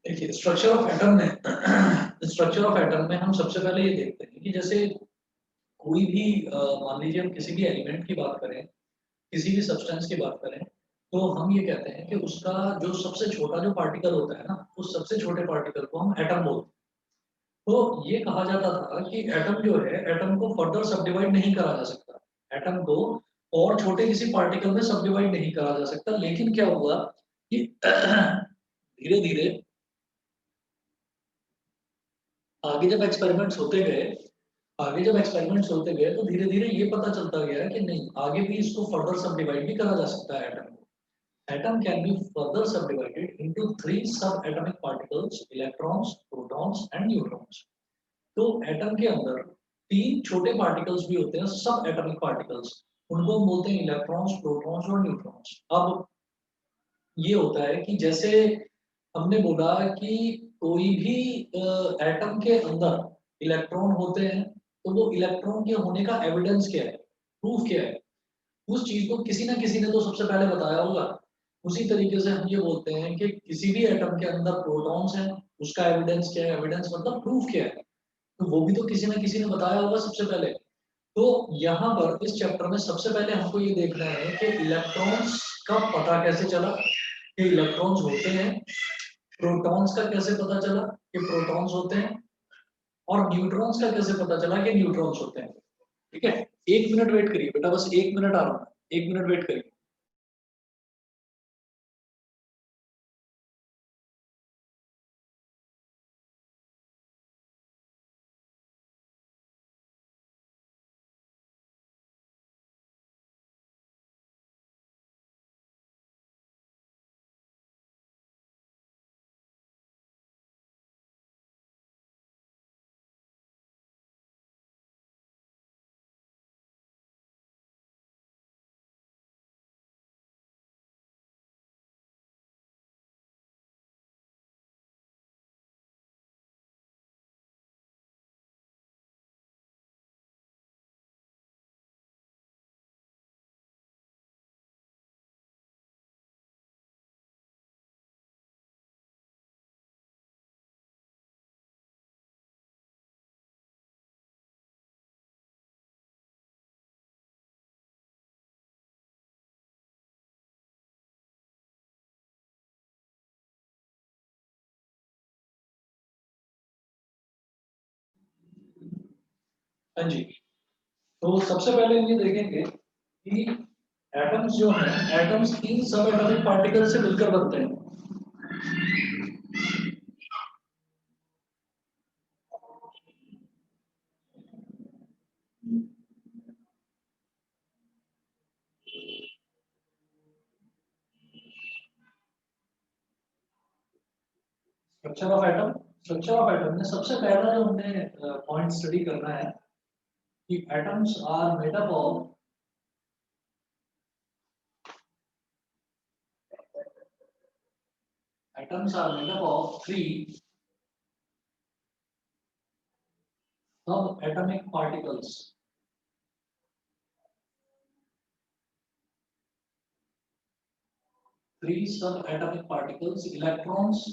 देखिए structure of atom में structure of atom में हम सबसे पहले ये देखते हैं कि जैसे कोई भी मान लीजिए हम किसी भी एलिमेंट की बात करें, किसी भी सब्सटेंस की बात करें, तो हम ये कहते हैं कि उसका जो सबसे छोटा जो पार्टिकल होता है ना, उस सबसे छोटे पार्टिकल को हम एटम बोलते हैं। तो ये कहा जाता था कि एटम जो है, एटम को फर्दर सब डिवाइड नहीं करा जा सकता, एटम को और छोटे किसी पार्टिकल में सब डिवाइड नहीं करा जा सकता। लेकिन क्या हुआ कि धीरे धीरे आगे जब एक्सपेरिमेंट्स होते गए, आगे जब एक्सपेरिमेंट्स होते गए तो धीरे धीरे ये पता चलता गया कि नहीं, आगे भी इसको फर्दर सब डिवाइड भी करा जा सकता है एटम को। Atom can be further subdivided into three sub atomic particles, electrons, protons and neutrons. तो एटम के अंदर तीन छोटे पार्टिकल्स भी होते हैं, सब एटॉमिक पार्टिकल्स। उनको हम बोलते हैं इलेक्ट्रॉन्स, प्रोटॉन्स और न्यूट्रॉन्स। अब ये होता है कि जैसे हमने बोला कि कोई भी एटम के अंदर इलेक्ट्रॉन होते हैं, तो वो इलेक्ट्रॉन के होने का एविडेंस क्या है, प्रूफ क्या है, उस चीज को किसी ना किसी ने तो सबसे पहले बताया होगा। उसी तरीके से हम ये बोलते हैं कि किसी भी एटम के अंदर प्रोटॉन्स हैं, उसका एविडेंस क्या है, एविडेंस मतलब प्रूफ क्या है, तो वो भी तो किसी ना किसी ने बताया होगा सबसे पहले। तो यहाँ पर इस चैप्टर में सबसे पहले हमको ये देखना है कि इलेक्ट्रॉन्स का पता कैसे चला कि इलेक्ट्रॉन्स होते हैं, प्रोटॉन्स का कैसे पता चला कि प्रोटॉन्स होते हैं, और न्यूट्रॉन्स का कैसे पता चला कि न्यूट्रॉन्स होते हैं। ठीक है, 1 मिनट वेट करिए बेटा, बस 1 मिनट आ रहा है, 1 मिनट वेट करिए। हाँ जी, तो सबसे पहले हम ये देखेंगे कि एटम्स जो हैं, एटम्स तीन सब एटॉमिक पार्टिकल से मिलकर बनते हैं। Structure of atom, structure of atom में सबसे पहला जो हमने पॉइंट स्टडी करना है कि atoms are made up of three sub atomic particles. Three sub atomic particles, electrons,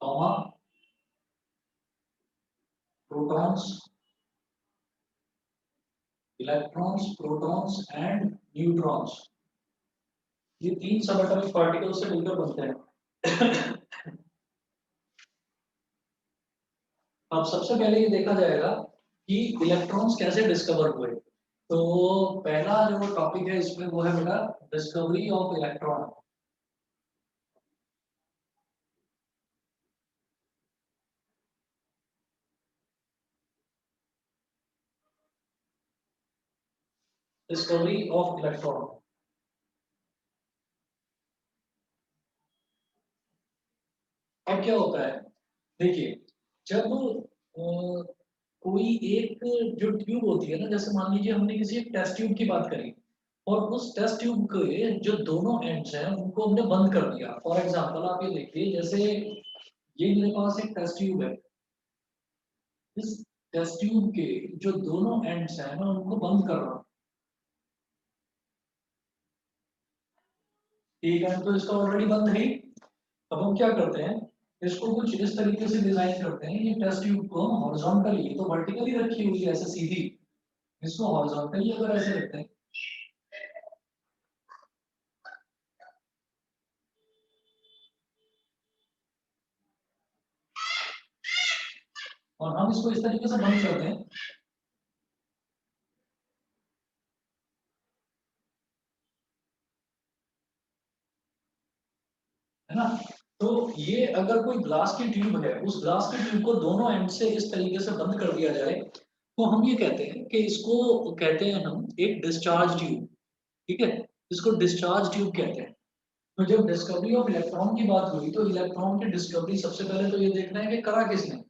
comma, protons, electrons, protons and neutrons. ये तीन सब एटॉमिक पार्टिकल से मिलकर बनते हैं। अब सबसे पहले ये देखा जाएगा कि इलेक्ट्रॉन्स कैसे डिस्कवर हुए। तो पहला जो टॉपिक है इसमें वो है बेटा discovery of electron. Discovery of electron. अब क्या होता है, देखिए, जब कोई एक जो ट्यूब होती है ना, जैसे मान लीजिए हमने किसी एक टेस्ट ट्यूब की बात करी, और उस टेस्ट ट्यूब के जो दोनों एंड्स हैं उनको हमने बंद कर दिया। फॉर एग्जांपल आप ये देखिए, जैसे ये मेरे पास एक टेस्ट ट्यूब है, इस टेस्ट ट्यूब के जो दोनों एंड्स हैं मैं उनको बंद कर रहा हूँ। एक एंड तो इसका ऑलरेडी बंद है। अब हम क्या करते हैं, इसको कुछ इस तरीके से डिजाइन करते हैं, ये टेस्ट ट्यूब को हम हॉरिजॉन्टली, तो वर्टिकली रखी हुई है ऐसे सीधी, इसको हॉरिजॉन्टली अगर ऐसे रखते हैं और हम इसको इस तरीके से बंद करते हैं, है ना। तो ये अगर कोई ग्लास की ट्यूब है, उस ग्लास की ट्यूब को दोनों एंड से इस तरीके से बंद कर दिया जाए, तो हम ये कहते हैं कि इसको कहते हैं हम एक डिस्चार्ज ट्यूब। ठीक है, इसको डिस्चार्ज ट्यूब कहते हैं। तो जब डिस्कवरी ऑफ इलेक्ट्रॉन की बात हुई, तो इलेक्ट्रॉन की डिस्कवरी सबसे पहले तो ये देखना है कि करा किसने।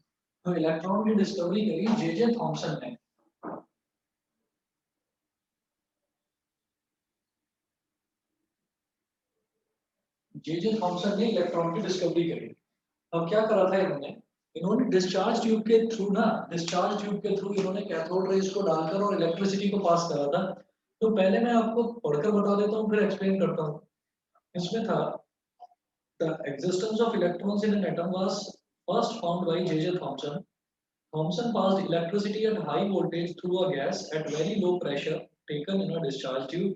तो इलेक्ट्रॉन की डिस्कवरी करी जे थॉमसन ने। जे थॉमसन ने इलेक्ट्रॉन की डिस्कवरी करी। अब क्या करा था इन्होंने, इन्होंने डिस्चार्ज ट्यूब के थ्रू ना, डिस्चार्ज ट्यूब के थ्रू इन्होंने कैथोड रेज को डालकर और इलेक्ट्रिसिटी को पास करा था। तो पहले मैं आपको पढ़कर बता देता हूँ, फिर एक्सप्लेन करता हूँ। इसमें था, the existence of electrons in an atom was first found by J. Thomson. Thomson passed electricity at high voltage through a gas at very low pressure taken in a discharge tube.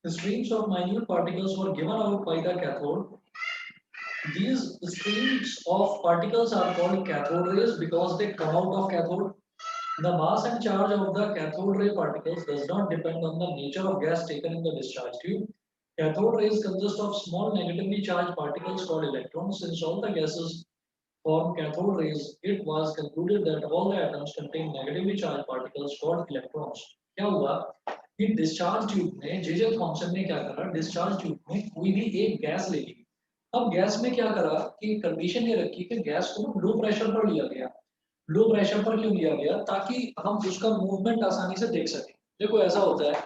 The streams of minute particles were given out by the cathode. These streams of particles are called cathode rays because they come out of cathode. The mass and charge of the cathode ray particles does not depend on the nature of gas taken in the discharge tube. Cathode rays consist of small negatively charged particles called electrons. Since all the gases form cathode rays, it was concluded that all the atoms contain negatively charged particles called electrons. क्या हुआ कि discharge tube में J Thomson ने क्या करा, discharge tube में कोई भी एक गैस ले ली। अब गैस में क्या करा कि कंडीशन ये रखी कि गैस को लो प्रेशर पर लिया गया। लो प्रेशर पर क्यों लिया गया, ताकि हम उसका मूवमेंट आसानी से देख सकें। देखो ऐसा होता है,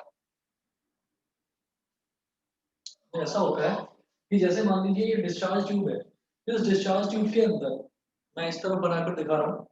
ऐसा होता है कि जैसे मान लीजिए ये डिस्चार्ज ट्यूब है, इस डिस्चार्ज ट्यूब के अंदर मैं इस तरफ बनाकर दिखा रहा हूँ।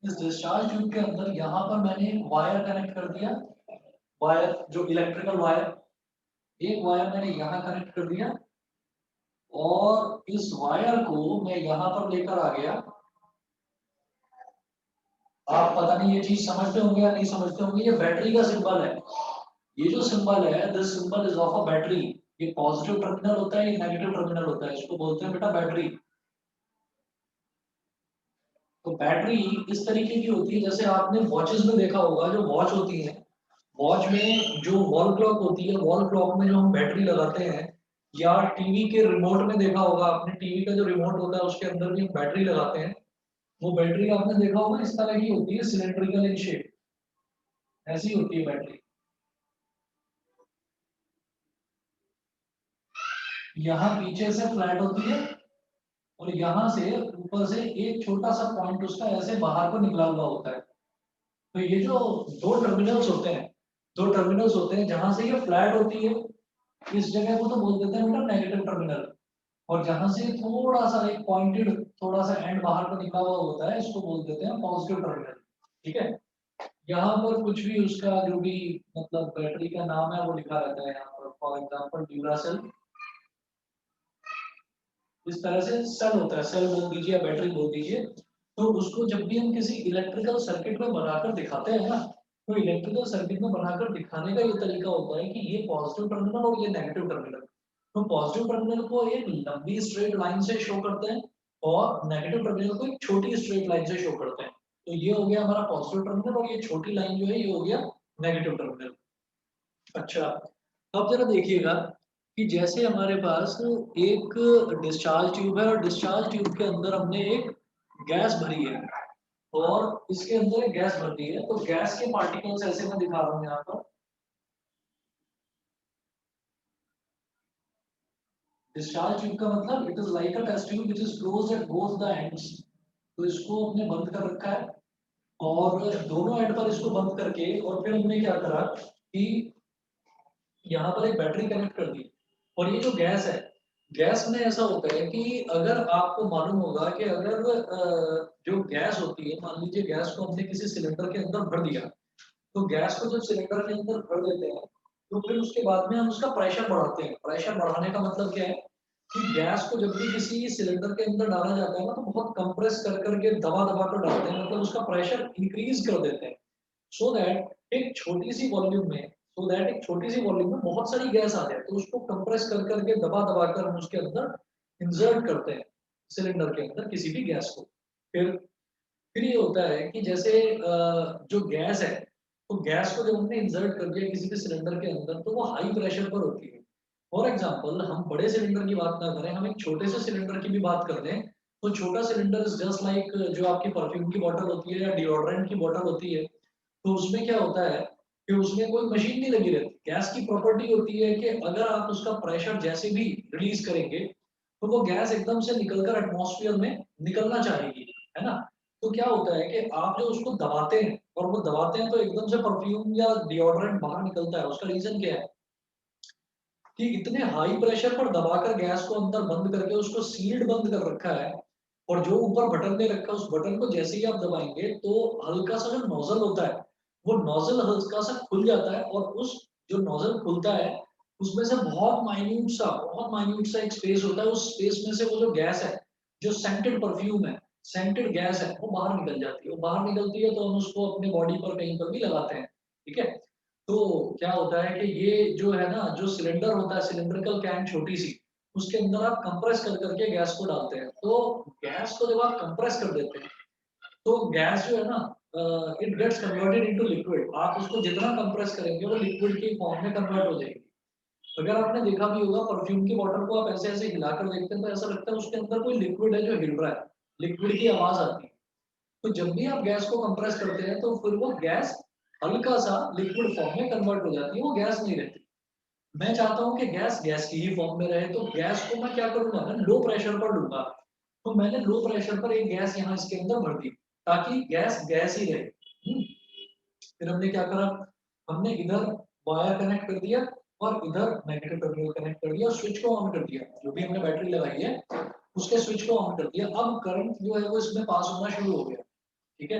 इस डिस्चार्ज ट्यूब के अंदर यहाँ पर मैंने एक वायर कनेक्ट कर दिया, वायर जो इलेक्ट्रिकल वायर, एक वायर मैंने यहाँ कनेक्ट कर दिया और इस वायर को मैं यहाँ पर लेकर आ गया। आप पता नहीं ये चीज समझते होंगे या नहीं समझते होंगे, ये बैटरी का सिंबल है। ये जो सिंबल है, this symbol is of a battery. ये पॉजिटिव टर्मिनल होता है, ये नेगेटिव टर्मिनल होता है, इसको बोलते हैं बेटा बैटरी। तो बैटरी इस तरीके की होती है, जैसे आपने वॉचेस में देखा होगा, जो वॉच होती है, वॉच में जो वॉल क्लॉक होती है, वॉल क्लॉक में जो हम बैटरी लगाते हैं, या टीवी के रिमोट में देखा होगा आपने, टीवी का जो रिमोट होता है उसके अंदर भी हम बैटरी लगाते हैं। वो बैटरी आपने देखा होगा इस तरह की होती है, सिलेंड्रिकल इन शेप, ऐसी होती है बैटरी। यहाँ पीछे से फ्लैट होती है और यहाँ से ऊपर से एक छोटा सा पॉइंट उसका ऐसे बाहर को निकला हुआ होता है। तो ये जो दो टर्मिनल्स होते हैं, दो टर्मिनल्स होते हैं, जहां से ये फ्लैट होती है, इस जगह को तो बोल देते हैं बेटा नेगेटिव टर्मिनल। और जहां से थोड़ा सा एक पॉइंटेड थोड़ा सा एंड बाहर को निकला हुआ होता है, इसको बोल देते हैं पॉजिटिव टर्मिनल। ठीक है, यहाँ पर कुछ भी उसका जो भी मतलब बैटरी का नाम है वो लिखा रहता है यहाँ पर, फॉर एग्जाम्पल ड्यूरासेल, इस तरह से सेल होता है, सेल बोल दीजिए या बैटरी बोल दीजिए। तो उसको जब भी हम किसी इलेक्ट्रिकल सर्किट में बनाकर दिखाते हैं ना, तो इलेक्ट्रिकल सर्किट में बनाकर दिखाने का ये तरीका होता है कि ये पॉजिटिव टर्मिनल और ये नेगेटिव टर्मिनल। तो पॉजिटिव टर्मिनल को एक लंबी स्ट्रेट लाइन से शो करते हैं और नेगेटिव टर्मिनल को एक छोटी स्ट्रेट लाइन से शो करते हैं। तो ये हो गया हमारा पॉजिटिव टर्मिनल और ये छोटी लाइन जो है ये हो गया नेगेटिव टर्मिनल। अच्छा, अब जरा देखिएगा कि जैसे हमारे पास एक डिस्चार्ज ट्यूब है और डिस्चार्ज ट्यूब के अंदर हमने एक गैस भरी है और इसके अंदर एक गैस भर दी है, तो गैस के पार्टिकल्स ऐसे मैं दिखा रहा हूँ यहाँ पर। डिस्चार्ज ट्यूब का मतलब it is like a test tube which is closed at both the ends. तो इसको हमने बंद कर रखा है और दोनों एंड पर इसको बंद करके और फिर हमने क्या करा कि यहाँ पर एक बैटरी कनेक्ट कर दी। और ये जो गैस है, गैस में ऐसा होता है कि अगर आपको मालूम होगा कि अगर जो गैस होती है, मान लीजिए गैस को हमने किसी सिलेंडर के अंदर भर दिया, तो गैस को जब सिलेंडर के अंदर भर देते हैं तो फिर उसके बाद में हम उसका प्रेशर बढ़ाते हैं। प्रेशर बढ़ाने का मतलब क्या है कि गैस को जब भी किसी सिलेंडर के अंदर डाला जाता है ना, तो बहुत कंप्रेस कर करके दबा दबा कर डालते हैं, मतलब उसका प्रेशर इंक्रीज कर देते हैं। सो दैट एक छोटी सी वॉल्यूम में बहुत सारी गैस आ जाए, तो उसको कंप्रेस कर करके दबा दबा कर हम उसके अंदर इंसर्ट करते हैं, सिलेंडर के अंदर किसी भी गैस को। फिर ये होता है कि जैसे जो गैस है, तो गैस को जब हमने इंसर्ट कर दिया किसी भी सिलेंडर के अंदर, तो वो हाई प्रेशर पर होती है। फॉर एग्जांपल हम बड़े सिलेंडर की बात ना करें, हम एक छोटे से सिलेंडर की भी बात कर लें, तो छोटा सिलेंडर इज जस्ट लाइक जो आपकी परफ्यूम की बोतल होती है या डिओड्रेंट की बोतल होती है। तो उसमें क्या होता है कि उसमें कोई मशीन नहीं लगी रहती। गैस की प्रॉपर्टी होती है कि अगर आप उसका प्रेशर जैसे भी रिलीज करेंगे, तो वो गैस एकदम से निकलकर एटमॉस्फेयर में निकलना चाहेगी, है ना। तो क्या होता है कि आप जो उसको दबाते हैं और वो दबाते हैं तो एकदम से परफ्यूम या डिओड्रेंट बाहर निकलता है। उसका रीजन क्या है कि इतने हाई प्रेशर पर दबाकर गैस को अंदर बंद करके उसको सील्ड बंद कर रखा है। और जो ऊपर बटन दे रखा है, उस बटन को जैसे ही आप दबाएंगे तो हल्का सा जो नोजल होता है, वो नोजल हल्का सा खुल जाता है। और उस जो नोजल खुलता है, उसमें से बहुत माइन्यूट सा एक स्पेस होता है। उस स्पेस में से वो जो गैस है, जो सेंटेड परफ्यूम है, सेंटेड गैस है, वो बाहर निकल जाती है। वो बाहर निकलती है तो हम उसको अपने बॉडी पर कहीं पर भी लगाते हैं, ठीक है। तो क्या होता है कि ये जो है ना, जो सिलेंडर होता है, सिलेंड्रिकल कैन छोटी सी, उसके अंदर आप कंप्रेस कर करके गैस को डालते हैं। तो गैस को जब आप कंप्रेस कर देते हैं, तो गैस जो है ना, it gets converted into liquid. आप उसको जितना कंप्रेस करेंगे वो लिक्विड के फॉर्म में कन्वर्ट हो जाएगी। अगर आपने देखा भी होगा, परफ्यूम की बॉटल को आप ऐसे ऐसे हिलाकर देखते हैं तो ऐसा लगता है उसके अंदर कोई लिक्विड है जो हिल रहा है, लिक्विड की आवाज आती है। तो जब भी आप गैस को कंप्रेस करते हैं तो फिर वो गैस हल्का सा लिक्विड फॉर्म में कन्वर्ट हो जाती है, वो गैस नहीं रहती। मैं चाहता हूँ कि गैस गैस की ही फॉर्म में रहे, तो गैस को मैं क्या करूंगा, मैं लो प्रेशर पर लूंगा। तो मैंने लो प्रेशर पर एक गैस यहाँ इसके अंदर भर दी, ताकि गैस गैस ही रहे। फिर हमने क्या करा, हमने इधर वायर कनेक्ट कर दिया और इधर नेगेटिव टर्मिनल कनेक्ट कर दिया, स्विच को ऑन कर दिया। जो भी हमने बैटरी लगाई है उसके स्विच को ऑन कर दिया। अब करंट जो है वो इसमें पास होना शुरू हो गया, ठीक है।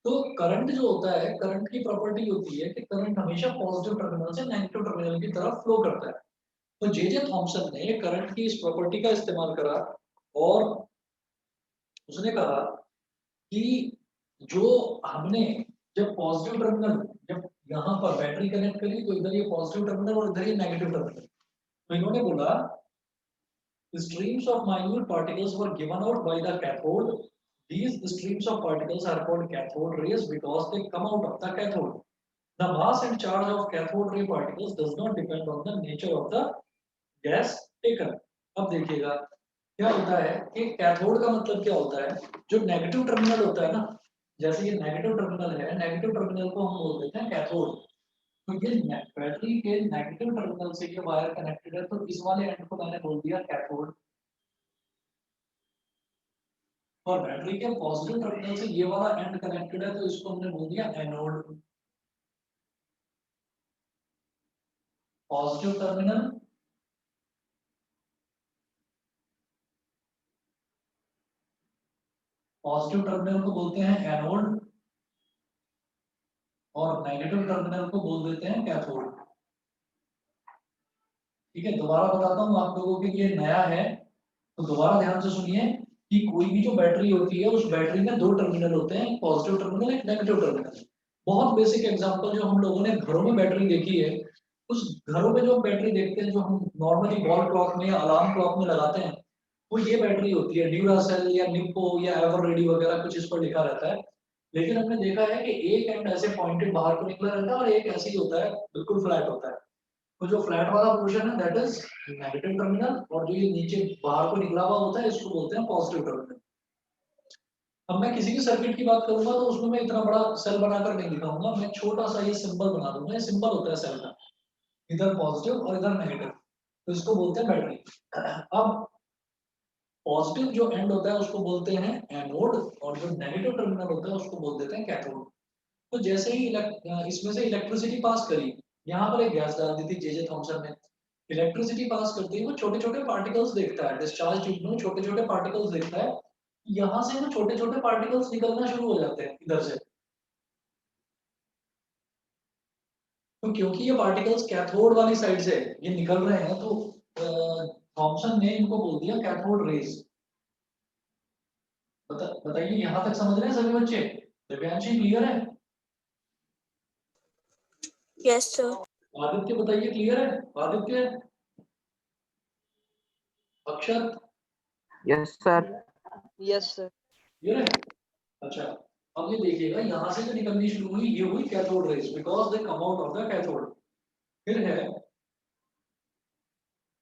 तो करंट जो होता है, करंट की प्रॉपर्टी होती है कि करंट हमेशा पॉजिटिव टर्मिनल से नेगेटिव टर्मिनल की तरफ फ्लो करता है। तो जे जे थॉमसन ने करंट की इस प्रॉपर्टी का इस्तेमाल करा और उसने कहा कि जो हमने जब पॉजिटिव टर्मिनल, जब यहाँ पर बैटरी कनेक्ट करी तो इधर ये पॉजिटिव टर्मिनल और इधर ये नेगेटिव टर्मिनल, तो इन्होंने बोला streams of minute particles were given out by the cathode. These streams of particles are called cathode rays because they come out of the cathode. The mass and charge of cathode ray particles does not depend on the nature of the gas taken. अब देखिएगा क्या होता है कि cathode का मतलब क्या होता है। जो नेगेटिव टर्मिनल होता है ना, जैसे ये नेगेटिव टर्मिनल है, नेगेटिव टर्मिनल को हम बोल देते हैं कैथोड। तो ये बैटरी के नेगेटिव टर्मिनल से ये वायर कनेक्टेड है, तो इस वाले एंड को मैंने बोल दिया कैथोड। और बैटरी के पॉजिटिव टर्मिनल से ये वाला एंड कनेक्टेड है, तो इसको हमने बोल दिया anode. Positive terminal positive terminal को बोलते हैं एनोड और नेगेटिव टर्मिनल को बोल देते हैं कैथोड। ठीक है, दोबारा बताता हूँ आप लोगों के लिए नया है, तो दोबारा ध्यान से सुनिए कि कोई भी जो बैटरी होती है उस बैटरी में दो टर्मिनल होते हैं, एक पॉजिटिव टर्मिनल, एक नेगेटिव टर्मिनल। बहुत बेसिक एग्जांपल जो हम लोगों ने घरों में बैटरी देखी है, उस घरों में जो हम बैटरी देखते हैं, जो हम नॉर्मली वॉल क्लॉक में या अलार्म क्लॉक में लगाते हैं, वो ये बैटरी होती है, ड्यूरासेल या निप्पो या एवररेडी वगैरह कुछ इस पर लिखा रहता है। लेकिन हमने देखा है कि एक एंड ऐसे पॉइंटेड बाहर को निकला रहता है और एक ऐसे ही होता है, बिल्कुल फ्लैट होता है। तो जो फ्लैट वाला पोर्शन है दैट इज नेगेटिव टर्मिनल, और जो ये नीचे बाहर को निकला हुआ होता है इसको बोलते हैं पॉजिटिव टर्मिनल। अब मैं किसी भी सर्किट की बात करूंगा तो उसमें मैं इतना बड़ा सेल बनाकर नहीं दिखाऊंगा, मैं छोटा सा ये सिंबल बना दूंगा। ये सिंबल होता है सेल का, इधर पॉजिटिव और इधर नेगेटिव। तो इसको बोलते हैं बैटरी। अब पॉजिटिव जो एंड होता है उसको बोलते हैं एनोड, और जो नेगेटिव टर्मिनल होता है उसको बोल देते हैं कैथोड। तो जैसे ही इसमें से इलेक्ट्रिसिटी पास करी, यहाँ पर एक गैस डाल दी थी जे थॉमसन ने, इलेक्ट्रिसिटी पास करते ही वो छोटे छोटे पार्टिकल्स देखता है, डिस्चार्ज ट्यूब में छोटे छोटे पार्टिकल्स देखता है, यहाँ से वो छोटे छोटे पार्टिकल्स निकलना शुरू हो जाते हैं इधर से। तो क्योंकि ये पार्टिकल्स कैथोड वाली साइड से ये निकल रहे हैं, तो थॉमसन ने इनको बोल दिया कैथोड रेज। बताइए यहाँ तक समझ रहे हैं सभी बच्चे? दिव्यांशी क्लियर है? Yes sir. आदित्य बताइए क्लियर है? Aditya, Akshat, yes sir. Yes sir. Clear है? अच्छा, अब ये देखिएगा यहाँ से जो निकलनी शुरू हुई ये हुई cathode rays, because they come out of the cathode. फिर है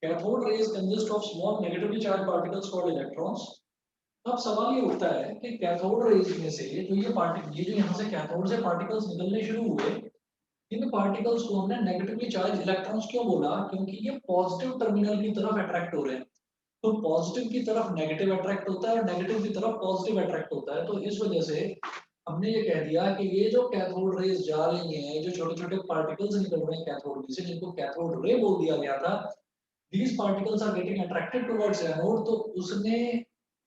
cathode rays consist of small negatively charge particles called electrons. अब सवाल ये उठता है कि कैथोड रेज में से जो ये पार्टिकल, ये जो यहाँ से कैथोड से पार्टिकल्स निकलने शुरू हुए, इन पार्टिकल्स को हमने नेगेटिवली चार्ज इलेक्ट्रॉन्स क्यों बोला? क्योंकि ये पॉजिटिव टर्मिनल की तरफ अट्रैक्ट हो रहे हैं। तो पॉजिटिव की तरफ नेगेटिव अट्रैक्ट होता है और नेगेटिव की तरफ पॉजिटिव अट्रैक्ट होता है। तो इस वजह से हमने ये कह दिया कि ये जो कैथोड रेज जा रही हैं, जो छोटे छोटे पार्टिकल्स निकल रहे हैं कैथोड में से, जिनको कैथोड रे बोल दिया गया था, these particles are getting attracted towards anode. तो उसने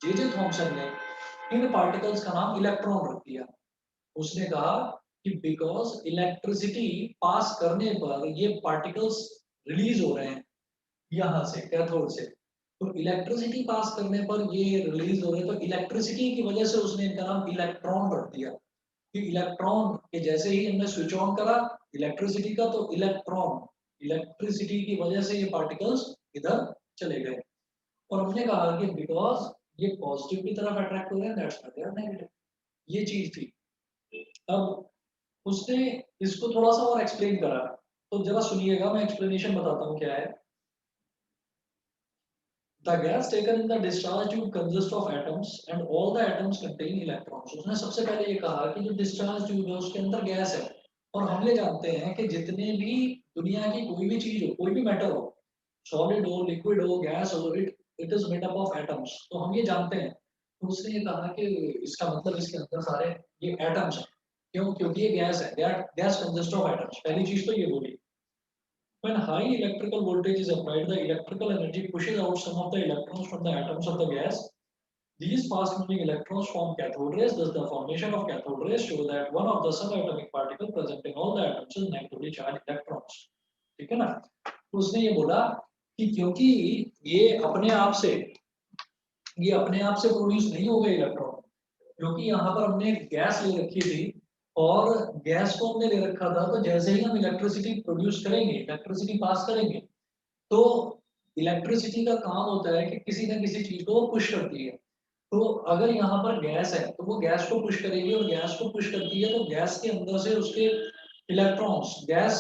जे थॉमसन ने इन पार्टिकल्स का नाम इलेक्ट्रॉन रख दिया। उसने कहा कि बिकॉज इलेक्ट्रिसिटी पास करने पर ये पार्टिकल्स रिलीज हो रहे हैं यहाँ से कैथोड से, तो इलेक्ट्रिसिटी पास करने पर ये रिलीज हो रहे हैं, तो इलेक्ट्रिसिटी की वजह से उसने इनका नाम इलेक्ट्रॉन रख दिया। कि इलेक्ट्रॉन के जैसे ही हमने स्विच ऑन करा इलेक्ट्रिसिटी का, तो इलेक्ट्रिसिटी की वजह से ये पार्टिकल्स इधर चले गए। और हमने कहा कि बिकॉज ये पॉजिटिव की तरफ अट्रैक्ट हो रहे हैं, that's why they are negative. ये चीज थी। अब उसने इसको थोड़ा सा और एक्सप्लेन करा, तो जरा सुनिएगा, मैं एक्सप्लेनेशन बताता हूँ क्या है। The gas taken in the discharge tube consists of atoms and all the atoms contain electrons। उसने सबसे पहले ये कहा कि जो डिस्चार्ज ट्यूब है उसके अंदर गैस है, और हम ले जानते हैं कि जितने भी दुनिया की कोई भी चीज हो, कोई भी मैटर हो, सॉलिड हो, लिक्विड हो, गैस हो, it is made up of atoms. तो हम ये जानते हैं। तो उसने ये कहा कि इसका मतलब इसके अंदर सारे ये एटम्स हैं। क्यों? क्योंकि ये गैस है, गैस कंसिस्ट ऑफ एटम्स। पहली चीज तो ये बोली। When high electrical voltage is applied, the electrical energy pushes out some of the electrons from the atoms of the gas. These fast-moving electrons form cathode rays. Thus, the formation of cathode rays show that one of the subatomic particles present in all the atoms is negatively charged electrons. ठीक है ना? तो उसने ये बोला कि क्योंकि ये अपने आप से प्रोड्यूस नहीं हो गए इलेक्ट्रॉन, क्योंकि यहाँ पर हमने गैस ले रखी थी और गैस को हमने ले रखा था, तो जैसे ही हम इलेक्ट्रिसिटी प्रोड्यूस करेंगे, इलेक्ट्रिसिटी पास करेंगे, तो इलेक्ट्रिसिटी का काम होता है कि किसी ना किसी चीज को वो पुश करती है। तो अगर यहाँ पर गैस है तो वो गैस को पुश करेगी, और गैस को पुश करती है तो गैस के अंदर से उसके इलेक्ट्रॉन्स, गैस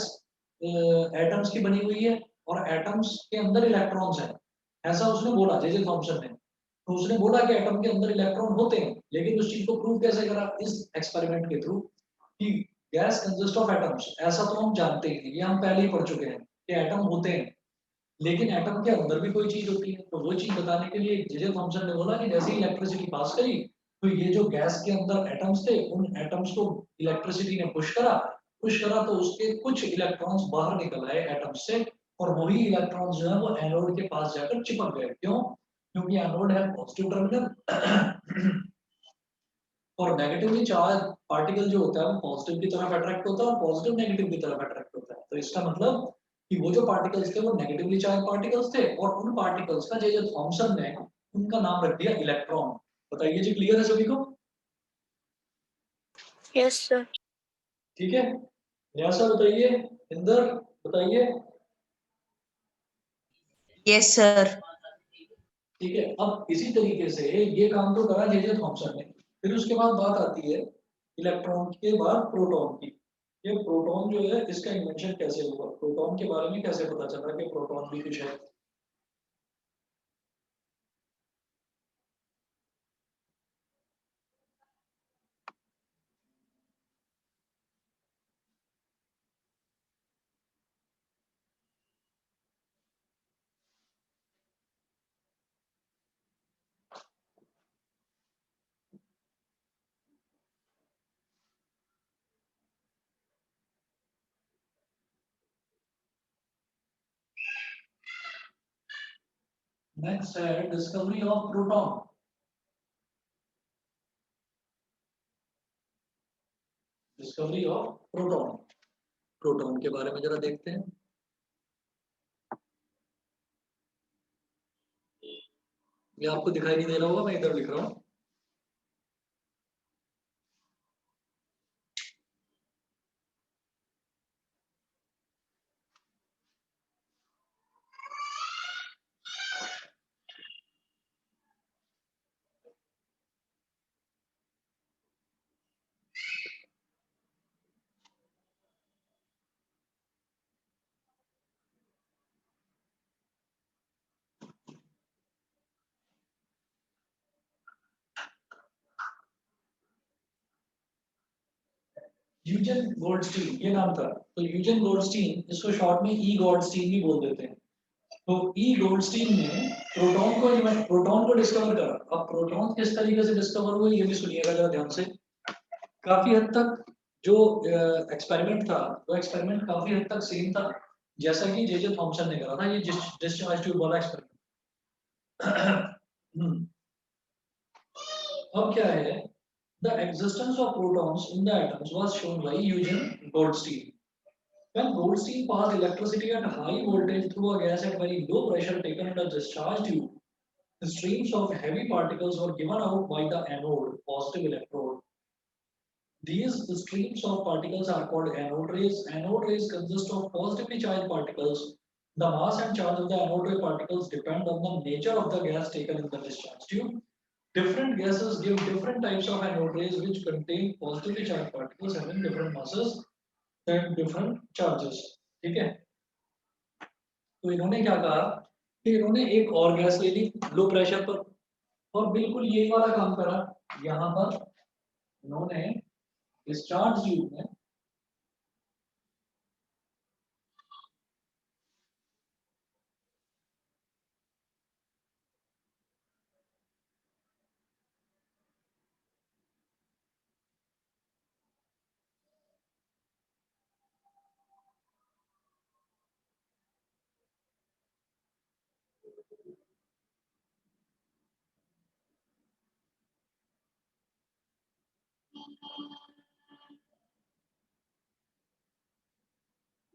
एटम्स की बनी हुई है और एटम्स के अंदर इलेक्ट्रॉन्स हैं, ऐसा उसने बोला जे थॉमसन ने। तो उसने बोला कि एटम के अंदर इलेक्ट्रॉन होते हैं, लेकिन उस चीज को प्रूव कैसे करा? इस एक्सपेरिमेंट के थ्रू कि गैस कंसिस्ट ऑफ एटम्स। ऐसा तो हम जानते हैं, ये हम पहले ही पढ़ चुके हैं कि एटम होते हैं, लेकिन एटम के अंदर भी कोई चीज होती है। तो वो चीज बताने के लिए जे थॉमसन ने बोला कि जैसे ही इलेक्ट्रिसिटी पास करी, तो ये जो गैस के अंदर एटम्स थे, उन एटम्स को इलेक्ट्रिसिटी ने पुश करा तो उसके कुछ इलेक्ट्रॉन्स बाहर निकल आए एटम्स से, और वही इलेक्ट्रॉन्स जो है वो एनोड के पास जाकर चिपक गए। क्यों? क्योंकि एनोड है पॉजिटिव टर्मिनल और नेगेटिवली चार्ज पार्टिकल जो होता है वो पॉजिटिव की तरफ अट्रैक्ट होता है और पॉजिटिव नेगेटिव की तरफ अट्रैक्ट होता है। तो इसका मतलब कि वो जो पार्टिकल्स थे वो नेगेटिवली चार्ज पार्टिकल्स थे, और उन पार्टिकल्स का जे थॉमसन ने उनका नाम रख दिया इलेक्ट्रॉन। बताइए जी, क्लियर है सभी को? Yes sir. ठीक है, न्यासा बताइए, इंदर बताइए। Yes sir. ठीक है, अब इसी तरीके से ये काम तो करा जे थॉमसन ने। फिर उसके बाद बात आती है इलेक्ट्रॉन के बाद प्रोटॉन की। ये प्रोटॉन जो है इसका इन्वेंशन कैसे हुआ, प्रोटॉन के बारे में कैसे पता चला कि प्रोटॉन भी कुछ है? नेक्स्ट है discovery of proton. Discovery of proton, proton के बारे में जरा देखते हैं। ये आपको दिखाई नहीं दे रहा होगा, मैं इधर लिख रहा हूँ। यूजन गोल्डस्टीन ये नाम था। तो यूजन गोल्डस्टीन, इसको शॉर्ट में ई गोल्डस्टीन भी बोल देते हैं। तो ई गोल्डस्टीन ने प्रोटॉन को डिस्कवर करा। अब प्रोटॉन किस तरीके से डिस्कवर हुए ये भी सुनिएगा जरा ध्यान से। काफी हद तक जो एक्सपेरिमेंट था, वो एक्सपेरिमेंट काफी हद तक सेम था जैसा कि जे थॉमसन ने करा था, ये डिस्चार्ज ट्यूब वाला एक्सपेरिमेंट। अब क्या है, the existence of protons in the atoms was shown by Eugen Goldstein. When Goldstein passed electricity at high voltage through a gas at very low pressure taken in a discharge tube, the streams of heavy particles were given out by the anode, positive electrode. These streams of particles are called anode rays. Anode rays consist of positively charged particles. The mass and charge of the anode ray particles depend on the nature of the gas taken in the discharge tube. Different gases give different types of anode rays which contain positively charged particles having different masses and different charges. ठीक है, तो इन्होंने क्या कहा कि इन्होंने एक और गैस ले ली लो प्रेशर पर और बिल्कुल यही वाला काम करा। यहाँ पर इन्होंने डिस्चार्ज ट्यूब में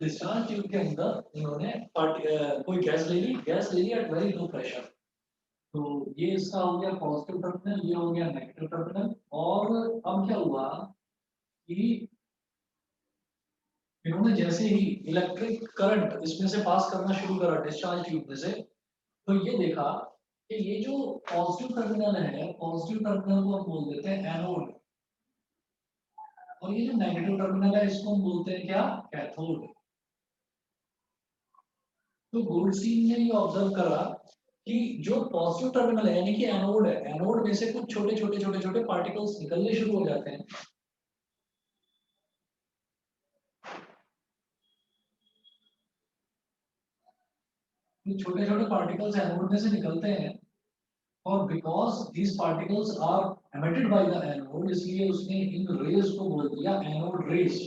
डिस्चार्ज ट्यूब के अंदर इन्होंने कोई गैस ले ली, गैस ले ली एट वेरी लो प्रेशर। तो ये इसका हो गया पॉजिटिव टर्मिनल, ये हो गया नेगेटिव टर्मिनल। और अब क्या हुआ कि इन्होंने जैसे ही इलेक्ट्रिक करंट इसमें से पास करना शुरू करा डिस्चार्ज ट्यूब में से, तो ये देखा कि ये जो पॉजिटिव टर्मिनल है, पॉजिटिव टर्मिनल को हम बोल देते हैं एनोड, और ये जो नेगेटिव टर्मिनल है इसको हम बोलते हैं क्या, कैथोड। तो गोल्डस्टीन ने ये ऑब्जर्व करा कि जो पॉजिटिव टर्मिनल है यानी कि एनोड है, एनोड में से कुछ छोटे छोटे छोटे छोटे पार्टिकल्स निकलने शुरू हो जाते हैं। छोटे छोटे पार्टिकल्स एनोड में से निकलते हैं और because these particles are emitted by the anode, इसलिए उसने इन रेज को बोल दिया एनोड रेज।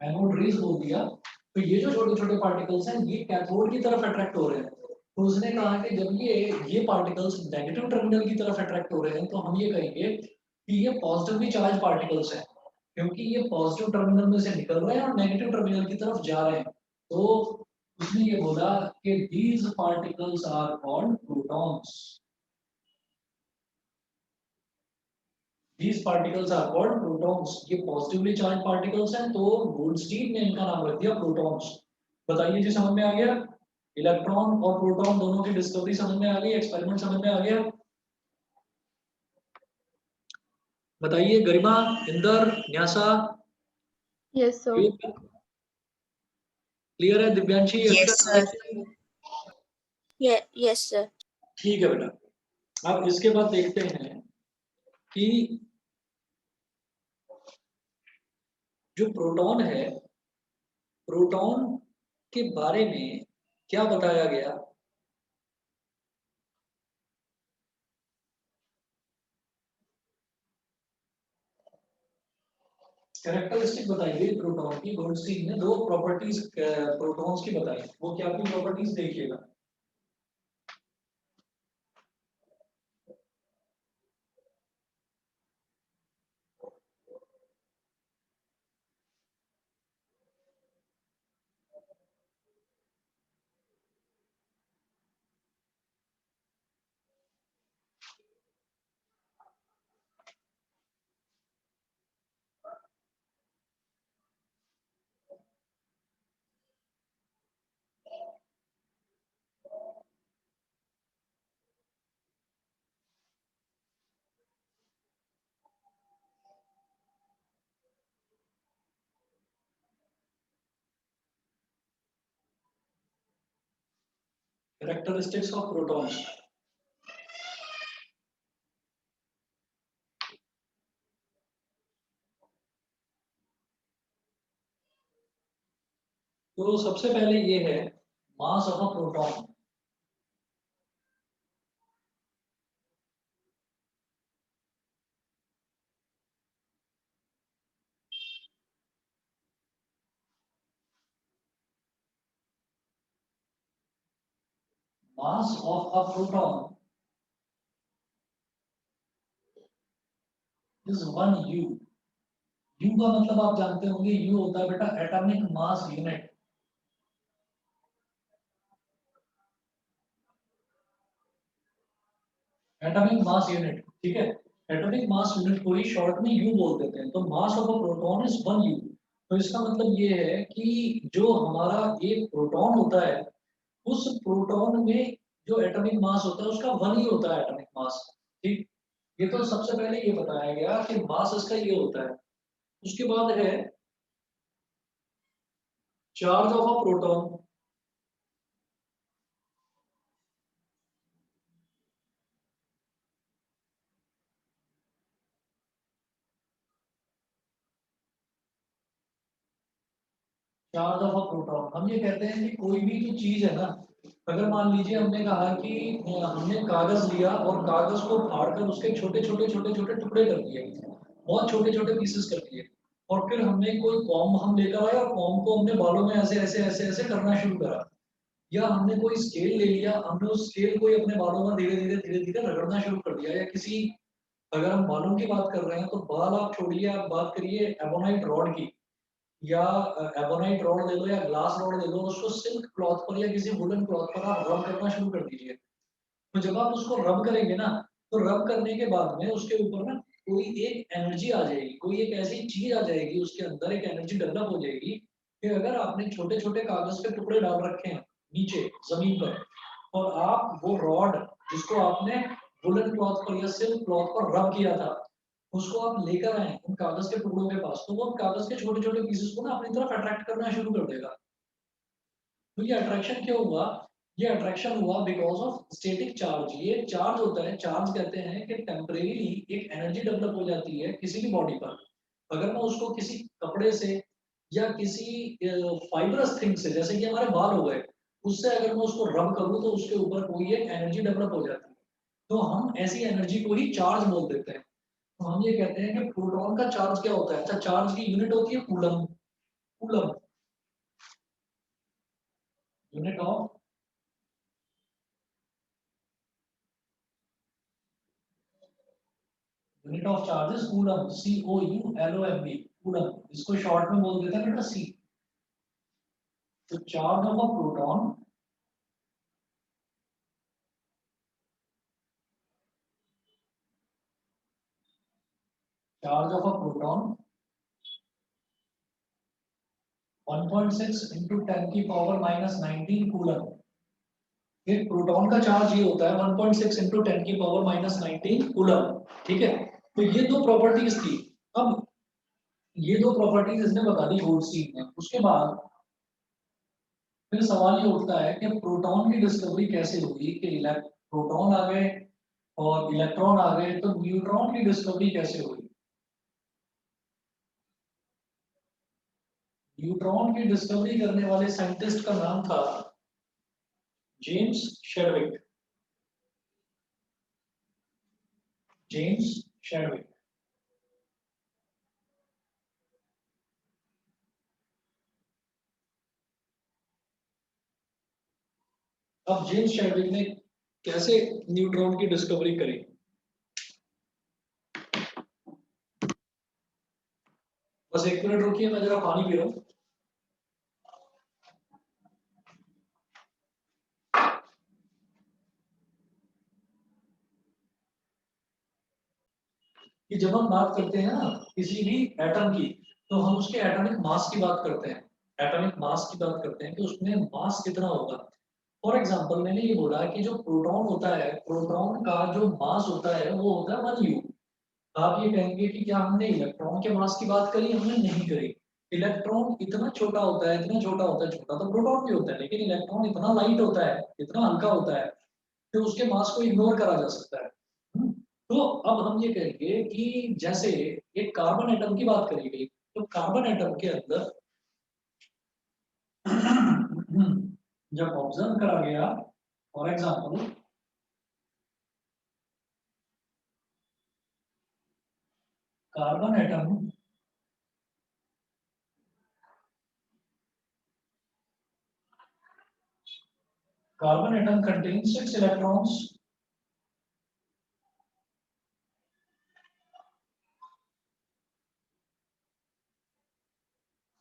एनोड रेज बोल दिया। तो ये जो छोटे छोटे पार्टिकल्स हैं ये कैथोड की तरफ अट्रैक्ट हो रहे हैं। तो उसने कहा कि जब ये पार्टिकल्स नेगेटिव टर्मिनल की तरफ अट्रैक्ट हो रहे हैं तो हम ये कहेंगे कि ये पॉजिटिवली चार्ज पार्टिकल्स हैं, क्योंकि ये पॉजिटिव टर्मिनल में से निकल रहे हैं और नेगेटिव टर्मिनल की तरफ जा रहे हैं। तो उसने ये बोला कि these particles are called protons. These particles are called protons. ये पॉजिटिवली चार्ज पार्टिकल्स हैं, तो गोल्डस्टीन ने इनका नाम रख दिया प्रोटॉन्स। बताइए जी, समझ में आ गया? इलेक्ट्रॉन और प्रोटॉन दोनों की डिस्कवरी समझ में आ गई, एक्सपेरिमेंट समझ में आ गया। बताइए Garima, Inder, Nyasa, Yes, sir. Clear है? दिव्यांशी, Yes, अक्षर? sir. Yes, sir. ठीक है बेटा। अब इसके बाद देखते हैं कि जो प्रोटॉन है, प्रोटॉन के बारे में क्या बताया गया। कैरेक्टरिस्टिक बताइए प्रोटॉन की। गोल्डस्टीन ने दो प्रॉपर्टीज प्रोटॉन्स की बताई, वो क्या की प्रॉपर्टीज देखिएगा। Characteristics of protons. तो सबसे पहले ये है mass of a proton. Mass of a proton is 1 U। U का मतलब आप जानते होंगे, U होता है बेटा atomic mass unit. Atomic mass unit, ठीक है। एटॉमिक मास यूनिट को ही शॉर्ट में U बोल देते हैं। तो mass of a proton is 1U। तो इसका मतलब ये है कि जो हमारा एक प्रोटॉन होता है, उस प्रोटॉन में जो एटॉमिक मास होता है उसका 1 ही होता है एटॉमिक मास। ठीक, ये तो सबसे पहले ये बताया गया कि मास इसका ये होता है। उसके बाद है charge of a proton. Charge of a proton, हम ये कहते हैं कि कोई भी जो चीज है ना, अगर मान लीजिए हमने कहा कि हमने कागज लिया और कागज को फाड़कर उसके छोटे छोटे छोटे छोटे टुकड़े कर दिए, बहुत छोटे छोटे पीसेस कर दिए, और फिर हमने कोई कॉम्ब हम लेकर आए और कॉम्ब को हमने बालों में ऐसे ऐसे ऐसे ऐसे करना शुरू करा। या हमने कोई स्केल ले लिया, हमने उस स्केल को ही अपने बालों में धीरे धीरे धीरे धीरे रगड़ना शुरू कर दिया। या किसी, अगर हम बालों की बात कर रहे हैं तो बाल आप छोड़िए, आप बात करिए एबोनाइट रॉड की, या एबोनाइट रॉड ले लो या ग्लास रॉड ले लो, उसको सिल्क क्लॉथ पर या किसी वुलन क्लॉथ पर आप रब करना शुरू कर दीजिए। तो जब आप उसको रब करेंगे ना, तो रब करने के बाद में उसके ऊपर ना कोई एक एनर्जी आ जाएगी, कोई एक ऐसी चीज आ जाएगी, उसके अंदर एक एनर्जी डेवलप हो जाएगी कि अगर आपने छोटे छोटे कागज के टुकड़े डाल रखे हैं नीचे जमीन पर, और आप वो रॉड जिसको आपने वुलन क्लॉथ पर या सिल्क क्लॉथ पर रब किया था, उसको आप लेकर आए उन कागज के टुकड़ों के पास, तो वो उन कागज के छोटे छोटे पीसेस को ना अपनी तरफ अट्रैक्ट करना शुरू कर देगा। तो ये अट्रैक्शन क्यों हुआ? ये अट्रैक्शन हुआ बिकॉज ऑफ स्टैटिक चार्ज। ये चार्ज होता है, चार्ज कहते हैं कि टेम्परेरी एक एनर्जी डेवलप हो जाती है किसी भी बॉडी पर। अगर मैं उसको किसी कपड़े से या किसी फाइबरस थिंग से, जैसे कि हमारे बाल हो गए, उससे अगर मैं उसको रब करूं तो उसके ऊपर कोई एक एनर्जी डेवलप हो जाती है। तो हम ऐसी एनर्जी को ही चार्ज बोल देते हैं। तो हम ये कहते हैं कि प्रोटॉन का चार्ज क्या होता है? अच्छा, चार्ज की यूनिट होती है coulomb. Coulomb, unit of unit of charge is coulomb, COULOMB, coulomb. इसको शॉर्ट में बोल देते हैं बेटा C। तो charge of a proton charge of a proton 1.6 into 10 की पावर माइनस 19 कूलम। एक प्रोटॉन का चार्ज ये होता है 1.6 into 10 की पावर माइनस 19 कूलम। ठीक है, तो ये दो प्रॉपर्टीज थी। अब ये दो प्रॉपर्टीज इसने बता दी गोल्डस्टीन ने। उसके बाद फिर सवाल ये उठता है कि प्रोटॉन की डिस्कवरी कैसे हुई, कि प्रोटॉन आ गए और इलेक्ट्रॉन आ गए, तो न्यूट्रॉन की डिस्कवरी कैसे हुई? न्यूट्रॉन की डिस्कवरी करने वाले साइंटिस्ट का नाम था जेम्स शेडविक। जेम्स शेडविक। अब जेम्स शेडविक ने कैसे न्यूट्रॉन की डिस्कवरी करी? बस 1 मिनट रुकिए, मैं जरा पानी पी रहा हूँ। कि जब हम बात करते हैं ना किसी भी एटम की, तो हम उसके एटॉमिक मास की बात करते हैं। एटॉमिक मास की बात करते हैं कि उसमें मास कितना होगा। फॉर एग्जाम्पल, मैंने ये बोला कि जो प्रोटॉन होता है, प्रोटॉन का जो मास होता है वो होता है 1U। आप ये कहेंगे कि क्या हमने इलेक्ट्रॉन के मास की बात करी? हमने नहीं करी। इलेक्ट्रॉन इतना छोटा होता है, इतना छोटा होता है, छोटा तो प्रोटॉन भी होता है, लेकिन इलेक्ट्रॉन इतना लाइट होता है, इतना हल्का होता है कि उसके मास को इग्नोर करा जा सकता है। तो अब हम ये कहेंगे कि जैसे एक कार्बन एटम की बात करी गई, तो कार्बन एटम के अंदर जब ऑब्जर्व करा गया, for example carbon atom contains 6 electrons,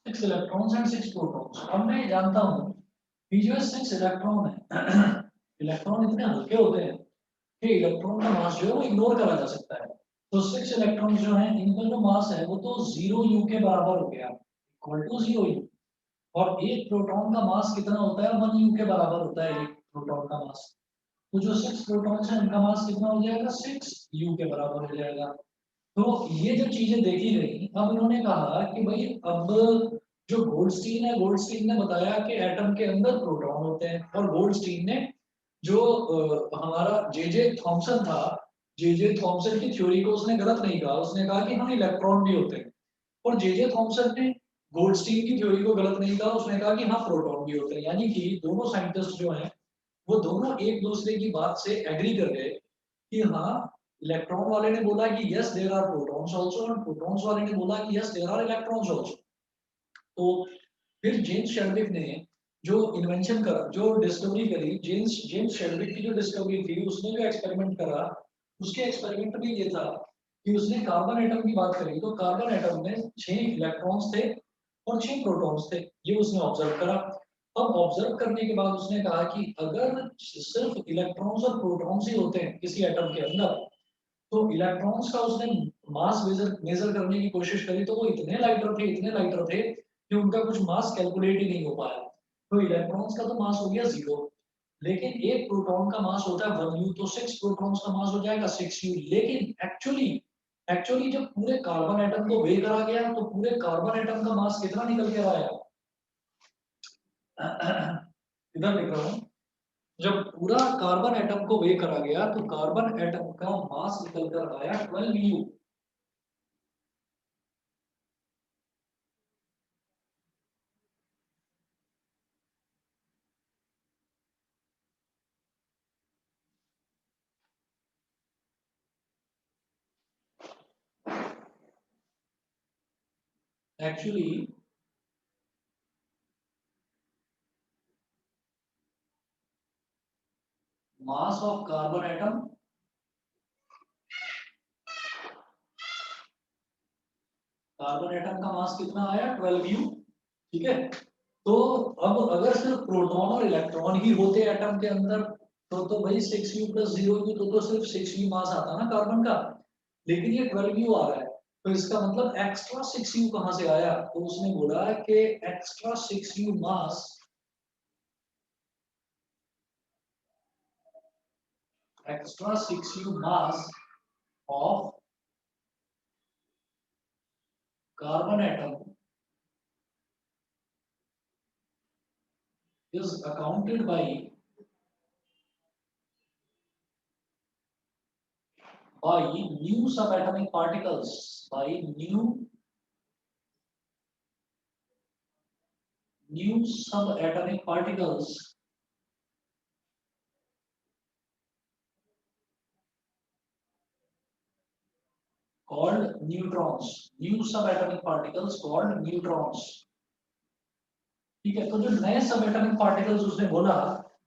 6 electrons and 6 protons। अब मैं जानता हूँ कि जो 6 इलेक्ट्रॉन है, इलेक्ट्रॉन इतने हल्के होते हैं कि इलेक्ट्रॉन का मास जो है वो इग्नोर करा जा सकता है। तो 6 इलेक्ट्रॉन जो हैं इनका जो मास है वो तो 0 u के बराबर हो गया, इक्वल टू 0 u। और एक प्रोटॉन का मास कितना होता है, 1 u के बराबर होता है एक प्रोटॉन का मास। तो जो 6 प्रोटॉन्स हैं उनका मास कितना हो जाएगा, 6 u के बराबर हो जाएगा। तो ये जो चीजें देखी गई, अब इन्होंने कहा कि भाई अब जो गोल्डस्टीन है, गोल्डस्टीन ने बताया कि एटम के अंदर प्रोटॉन होते हैं, और गोल्डस्टीन ने जो हमारा जे थॉमसन था, जे थॉमसन की थ्योरी को उसने गलत नहीं कहा, उसने कहा कि हाँ इलेक्ट्रॉन भी होते हैं। और जे थॉमसन ने गोल्डस्टीन की थ्योरी को गलत नहीं कहा, उसने कहा कि हाँ प्रोटॉन भी होते हैं। यानी कि दोनों साइंटिस्ट जो हैं वो दोनों एक दूसरे की बात से एग्री कर गए कि हाँ, इलेक्ट्रॉन वाले ने बोला कि yes there are protons also, और प्रोटॉन्स वाले ने बोला कि yes there are electrons also. तो फिर जेम्स शेडविक ने जो इन्वेंशन करा, जो डिस्कवरी करी, जेम्स शेडविक की जो डिस्कवरी थी, उसने जो एक्सपेरिमेंट करा, उसके एक्सपेरिमेंट में ये था कि उसने कार्बन एटम की बात करी, तो कार्बन एटम में 6 इलेक्ट्रॉन्स थे और 6 प्रोटॉन्स थे, ये उसने ऑब्जर्व करा। अब ऑब्जर्व करने के बाद उसने कहा कि अगर सिर्फ इलेक्ट्रॉन्स और प्रोटॉन्स ही होते हैं किसी एटम के अंदर, तो इलेक्ट्रॉन्स का उसने मास मेजर मेजर करने की कोशिश करी, तो वो इतने लाइटर थे, इतने लाइटर थे कि उनका कुछ मास कैलकुलेट ही नहीं हो पाया। तो इलेक्ट्रॉन्स का तो मास हो गया 0, लेकिन एक प्रोटॉन का मास होता है 1 u, तो 6 प्रोटॉन्स का मास हो जाएगा 6 u। लेकिन एक्चुअली एक्चुअली जब पूरे कार्बन एटम को वेट करा गया, तो पूरे कार्बन एटम का मास कितना निकल के आया, इधर लिख रहा हूँ, जब पूरा कार्बन एटम को वे करा गया तो कार्बन एटम का मास निकल कर आया 12 u। Actually mass of carbon atom, carbon atom का मास कितना आया 12 u, ठीक है। तो अब अगर सिर्फ प्रोटॉन और इलेक्ट्रॉन ही होते एटम के अंदर, तो भाई 6 u प्लस 0 u, तो सिर्फ 6 u मास आता ना कार्बन का। लेकिन ये 12 u आ रहा है, तो इसका मतलब एक्स्ट्रा 6 u कहां से आया, तो उसने बोला कि extra 6 u mass, extra 6 u mass of carbon atom is accounted by new subatomic particles, by new subatomic particles called neutrons, new subatomic particles called neutrons। ठीक है, तो जो नए सबएटॉमिक पार्टिकल्स उसने बोला,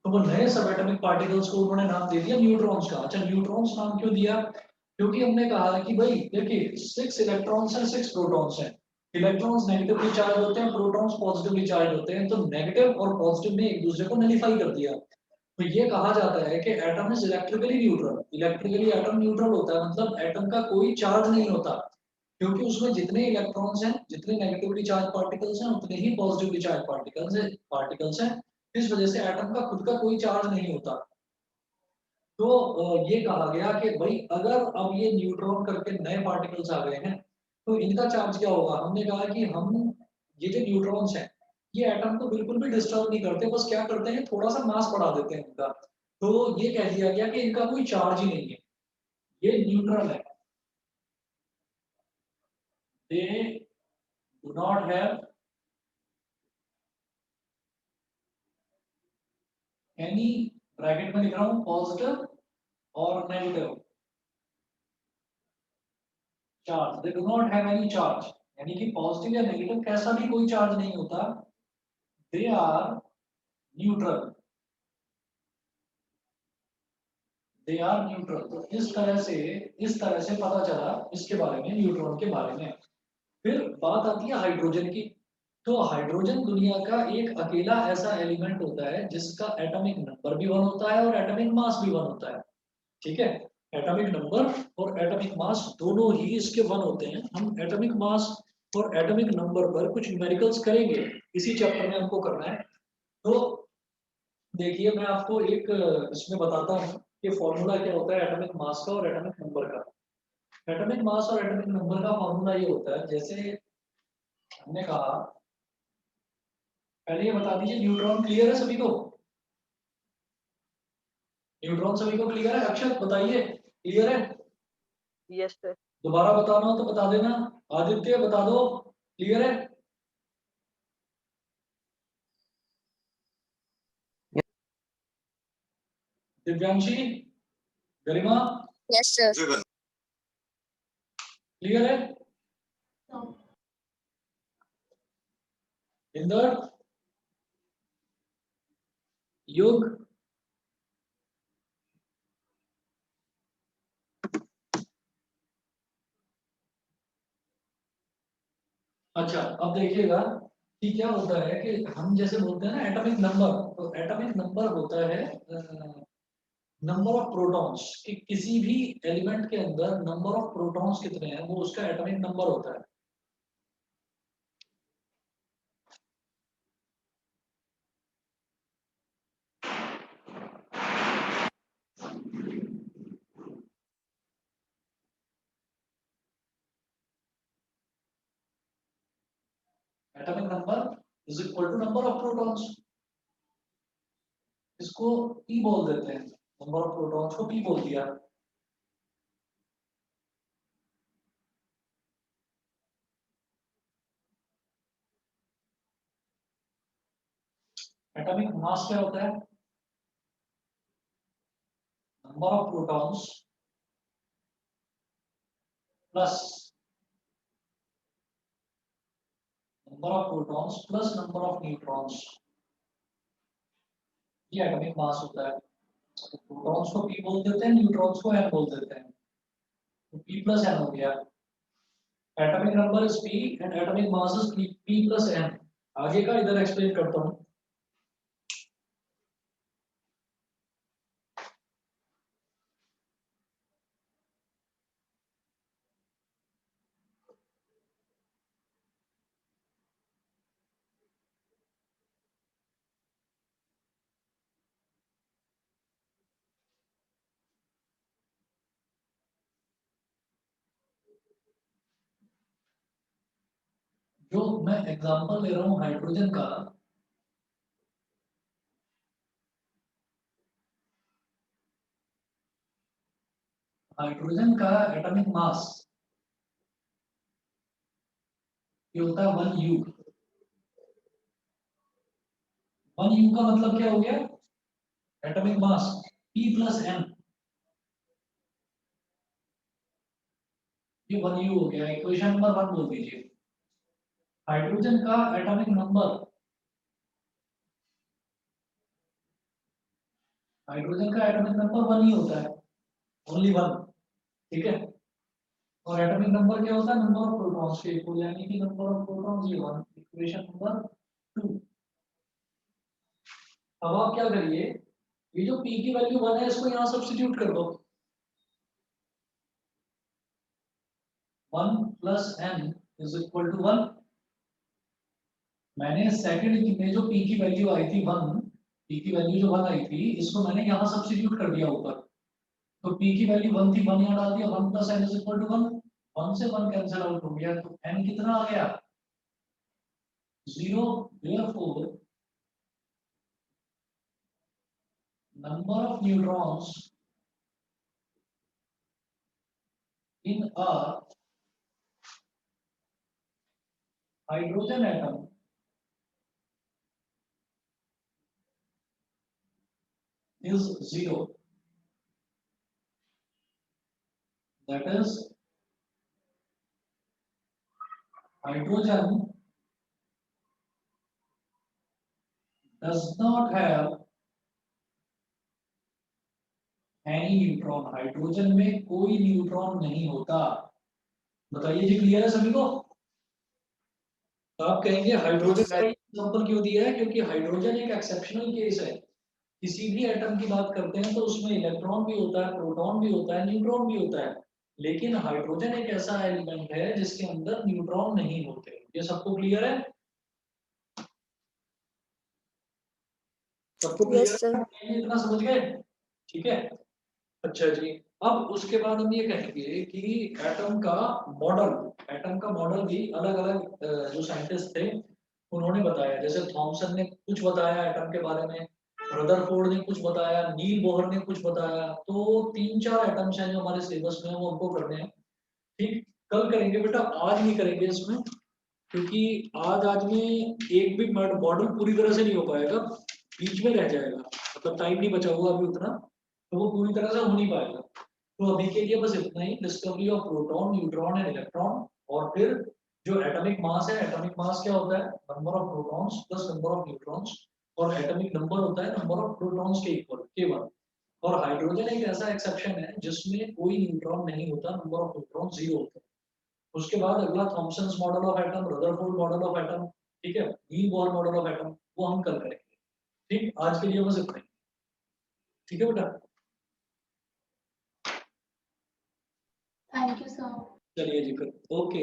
तो वो नए सबएटॉमिक पार्टिकल्स को उन्होंने नाम दे दिया न्यूट्रॉन्स का। अच्छा, न्यूट्रॉन्स नाम क्यों दिया, क्योंकि हमने कहा कि भाई देखिए 6 इलेक्ट्रॉन्स हैं, 6 प्रोटॉन्स हैं। इलेक्ट्रॉन्स नेगेटिवली चार्ज होते हैं, प्रोटॉन्स पॉजिटिवली चार्ज होते हैं, तो नेगेटिव और पॉजिटिव ने एक दूसरे को नलीफाई कर दिया। तो ये कहा जाता है कि atom is electrically neutral. Electrically atom neutral होता है, मतलब एटम का कोई चार्ज नहीं होता, क्योंकि उसमें जितने इलेक्ट्रॉन्स हैं, जितने नेगेटिवली चार्ज पार्टिकल्स हैं, उतने ही पॉजिटिवली चार्ज पार्टिकल्स हैं। इस वजह से एटम का खुद का कोई चार्ज नहीं होता। तो ये कहा गया कि भाई अगर अब ये न्यूट्रॉन करके नए पार्टिकल्स आ गए हैं, तो इनका चार्ज क्या होगा। हमने कहा कि हम ये जो न्यूट्रॉन्स हैं ये एटम को बिल्कुल भी डिस्टर्ब नहीं करते, बस क्या करते हैं थोड़ा सा मास बढ़ा देते हैं इनका। तो ये कह दिया गया कि इनका कोई चार्ज ही नहीं है, ये न्यूट्रल है। They do not have any, bracket में लिख रहा हूं, पॉजिटिव और negative charge. They do not have any charge, यानी कि पॉजिटिव या नेगेटिव कैसा भी कोई चार्ज नहीं होता। They are neutral, they are neutral. तो इस तरह से पता चला इसके बारे में, न्यूट्रॉन के बारे में। फिर बात आती है हाइड्रोजन की। तो हाइड्रोजन दुनिया का एक अकेला ऐसा एलिमेंट होता है जिसका एटॉमिक नंबर भी 1 होता है और एटॉमिक मास भी 1 होता है। ठीक है, एटॉमिक नंबर और एटॉमिक मास दोनों ही इसके 1 होते हैं। हम एटॉमिक मास और एटॉमिक नंबर पर कुछ न्यूमेरिकल्स करेंगे, इसी चैप्टर में हमको करना है। तो देखिए मैं आपको एक इसमें बताता हूँ कि फॉर्मूला क्या होता है एटॉमिक मास का और एटॉमिक नंबर का। एटॉमिक मास और एटॉमिक नंबर का फॉर्मूला ये होता है, जैसे हमने कहा, पहले ये बता दीजिए न्यूट्रॉन क्लियर है सभी को? न्यूट्रॉन सभी को क्लियर है? अक्षत बताइए, क्लियर है? Yes sir. दोबारा बताना हो तो बता देना। आदित्य बता दो, क्लियर है? दिव्यांशी, गरिमा, Yes, sir. क्लियर है? इंदर, युग, अच्छा अब देखिएगा कि क्या होता है कि हम जैसे बोलते हैं ना एटॉमिक नंबर, तो एटॉमिक नंबर होता है नंबर ऑफ प्रोटॉन्स, कि किसी भी एलिमेंट के अंदर नंबर ऑफ प्रोटॉन्स कितने हैं वो उसका एटॉमिक नंबर होता है। Atomic number is equal to number of protons. इसको पी बोल देते हैं, नंबर ऑफ प्रोटॉन्स को पी बोल दिया। एटॉमिक मास क्या होता है? Number of protons plus number of protons plus number of neutrons, ये एटॉमिक मास होता है। तो प्रोटॉन्स को पी बोल देते हैं, न्यूट्रॉन्स को एन बोल देते हैं, तो पी प्लस एन हो गया। Atomic number is P and atomic mass is P plus N. आगे का इधर एक्सप्लेन करता हूं। जो मैं एग्जांपल ले रहा हूं हाइड्रोजन का, हाइड्रोजन का एटॉमिक मास ये होता है 1U। 1U का मतलब क्या हो गया? Atomic mass P plus N, ये 1U हो गया। इक्वेशन नंबर 1 बोल दीजिए। हाइड्रोजन का एटॉमिक नंबर, हाइड्रोजन का एटॉमिक नंबर 1 ही होता है, ओनली 1। ठीक है, और एटॉमिक नंबर क्या होता है? नंबर ऑफ प्रोटॉन्स के इक्वल, यानी कि नंबर ऑफ प्रोटॉन्स ये 1। Equation number 2। अब आप क्या करिए, ये जो P की वैल्यू 1 है इसको यहाँ सब्स्टिट्यूट कर दो। 1 plus n is equal to 1। मैंने सेकंड में जो P की वैल्यू आई थी 1, P की वैल्यू जो 1 आई थी, इसको मैंने यहाँ सब्स्टिट्यूट कर दिया ऊपर। तो P की वैल्यू 1 थी, 1 यहाँ डाल दिया। 1 plus n is equal to 1। 1 से 1 कैंसिल आउट हो गया, तो n कितना आ गया? 0, therefore number of neutrons in a hydrogen atom is 0. That is, hydrogen does not have any neutron. Hydrogen में कोई न्यूट्रॉन नहीं होता. बताइए जी, क्लियर है सभी को? आप कहेंगे हाइड्रोजन का एग्जांपल क्यों दिया है? क्योंकि हाइड्रोजन एक एक्सेप्शनल केस है. किसी भी एटम की बात करते हैं तो उसमें इलेक्ट्रॉन भी होता है, प्रोटॉन भी होता है, न्यूट्रॉन भी होता है. लेकिन हाइड्रोजन एक ऐसा एलिमेंट है जिसके अंदर न्यूट्रॉन नहीं होते. ये सबको क्लियर है? सबको Yes, क्लियर sir. है? इतना समझ गए? ठीक है. अच्छा जी, अब उसके बाद हम ये कहेंगे कि एटम का मॉडल भी अलग अलग जो साइंटिस्ट थे उन्होंने बताया. जैसे थॉमसन ने कुछ बताया एटम के बारे में, रदरफोर्ड ने कुछ बताया, नील बोहर ने कुछ बताया. तो 3-4 एटम्स हैं जो हमारे सिलेबस में है, वो हमको करने हैं. ठीक, कल करेंगे बेटा, आज नहीं करेंगे इसमें, क्योंकि आज में एक भी मॉडल पूरी तरह से नहीं हो पाएगा, बीच में रह जाएगा. मतलब टाइम नहीं बचा हुआ अभी उतना, तो वो पूरी तरह से हो नहीं पाएगा. तो अभी के लिए बस इतना ही, discovery of proton, neutron and electron. और फिर जो एटॉमिक मास है, एटॉमिक मास क्या होता है? Number of protons plus number of neutrons. और एटॉमिक नंबर होता है नंबर ऑफ प्रोटॉन्स के इक्वल, केवल. और हाइड्रोजन एक ऐसा एक्सेप्शन है जिसमें कोई न्यूट्रॉन नहीं होता, नंबर ऑफ न्यूट्रॉन 0 होता है. उसके बाद अगला Thomson's model of atom, Rutherford model of atom, ठीक है, नील बोहर मॉडल ऑफ एटम, वो हम कल करेंगे. ठीक, आज के लिए बस इतना ही. ठीक है बेटा, Thank you, sir. चलिए जी, फिर ओके.